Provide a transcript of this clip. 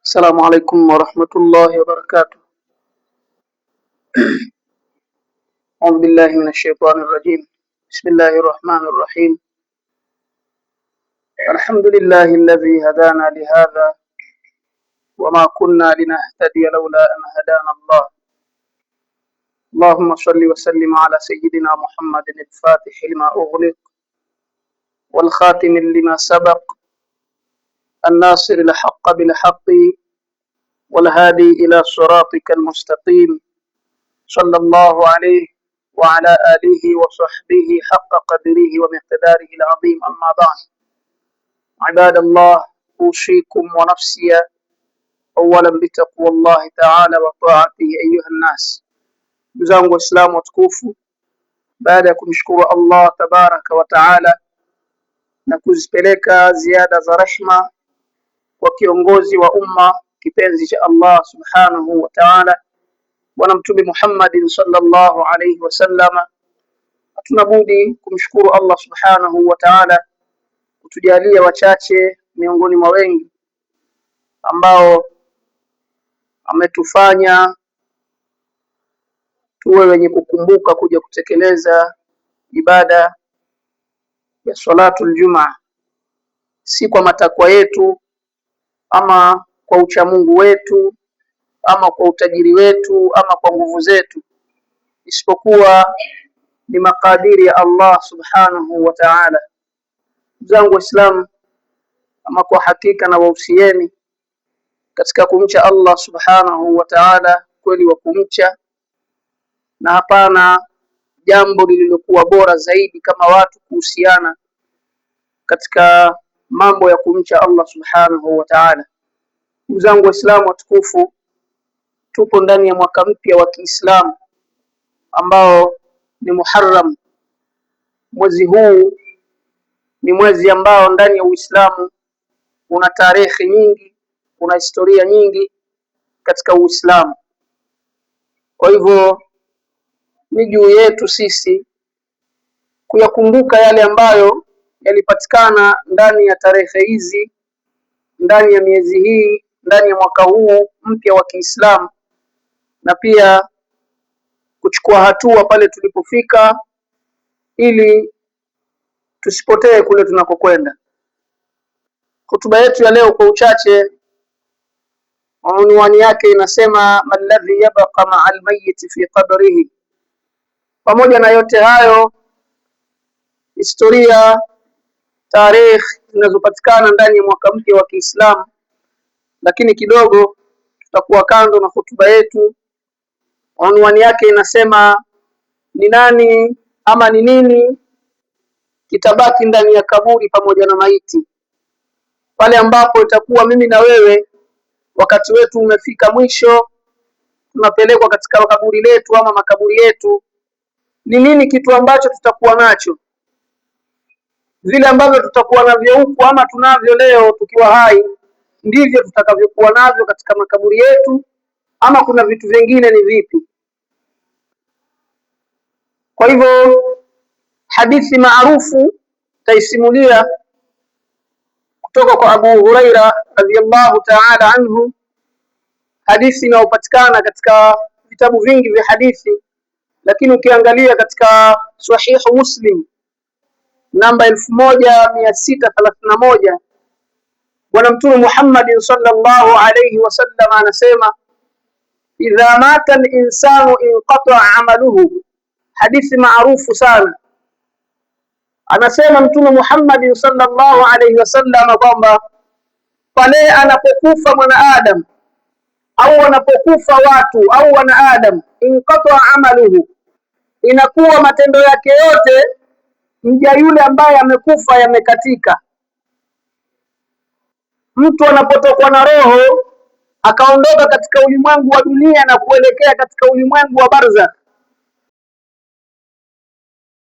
السلام عليكم ورحمة الله وبركاته. أعوذ بالله من الشيطان الرجيم. بسم الله الرحمن الرحيم. الحمد لله الذي هدانا لهذا وما كنا لنهتدي لولا أن هدانا الله. اللهم صل وسلم على سيدنا محمد الفاتح لما أغلق والخاتم لما سبق الناصر الحق بالحق والهادي إلى صراطك المستقيم صلى الله عليه وعلى آله وصحبه حق قدره ومقداره العظيم. أما بعد، عباد الله، أوصيكم ونفسي أولا بتقوى الله تعالى وطاعته أيها الناس. Ndugu Waislamu watukufu, baada ya kumshukuru Allah tabaraka wa taala na kuzipeleka ziada za rehma kwa kiongozi wa umma kipenzi cha Allah subhanahu wa ta'ala, Bwana Mtume Muhammad sallallahu alayhi wasallam, hatuna budi kumshukuru Allah subhanahu wa ta'ala kutujalia wachache miongoni mwa wengi ambao ametufanya tuwe wenye kukumbuka kuja kutekeleza ibada ya salatul Jumaa, si kwa matakwa yetu ama kwa uchamungu wetu ama kwa utajiri wetu ama kwa nguvu zetu, isipokuwa ni makadiri ya Allah subhanahu wa ta'ala. Zangu Waislamu, ama kwa hakika na wahusieni katika kumcha Allah subhanahu wa ta'ala kweli wa kumcha, na hapana jambo lililokuwa bora zaidi kama watu kuhusiana katika mambo ya kumcha Allah subhanahu wa ta'ala. Zangu Waislamu watukufu, tupo ndani ya mwaka mpya wa Kiislamu ambao ni Muharram. Mwezi huu ni mwezi ambao ndani ya Uislamu una tarehe nyingi, una historia nyingi katika Uislamu. Kwa hivyo ni juu yetu sisi kuyakumbuka yale ambayo yalipatikana ndani ya tarehe hizi, ndani ya miezi hii, ndani ya mwaka huu mpya wa Kiislamu, na pia kuchukua hatua pale tulipofika ili tusipotee kule tunakokwenda. Hotuba yetu ya leo kwa uchache, unwani yake inasema alladhi yabqa ma'al mayyit fi qabrihi. Pamoja na yote hayo, historia, tarehe zinazopatikana ndani ya mwaka mpya wa Kiislamu, lakini kidogo tutakuwa kando na hotuba yetu. Unwani yake inasema ni nani ama ni nini kitabaki ndani ya kaburi pamoja na maiti, pale ambapo itakuwa mimi na wewe wakati wetu umefika mwisho, tunapelekwa katika kaburi letu ama makaburi yetu. Ni nini kitu ambacho tutakuwa nacho? Vile ambavyo tutakuwa navyo huku ama tunavyo leo tukiwa hai, ndivyo tutakavyokuwa navyo katika makaburi yetu, ama kuna vitu vingine ni vipi? Kwa hivyo hadithi maarufu taisimulia kutoka kwa Abu Huraira radhiyallahu ta'ala anhu, hadithi inayopatikana katika vitabu vingi vya hadithi, lakini ukiangalia katika Sahih Muslim namba 1631, Bwana Mtume Muhammad sallallahu alayhi wasallam anasema idha mata al-insanu inqata 'amaluhu. Hadithi maarufu sana. Anasema Mtume Muhammad sallallahu alayhi wasallam kwamba pale anapokufa mwanadamu au wanapokufa watu au wanadamu, inqata 'amaluhu, inakuwa matendo yake yote mja yule ambaye amekufa yamekatika. Mtu anapotokwa na roho akaondoka katika ulimwengu wa dunia na kuelekea katika ulimwengu wa barzakh,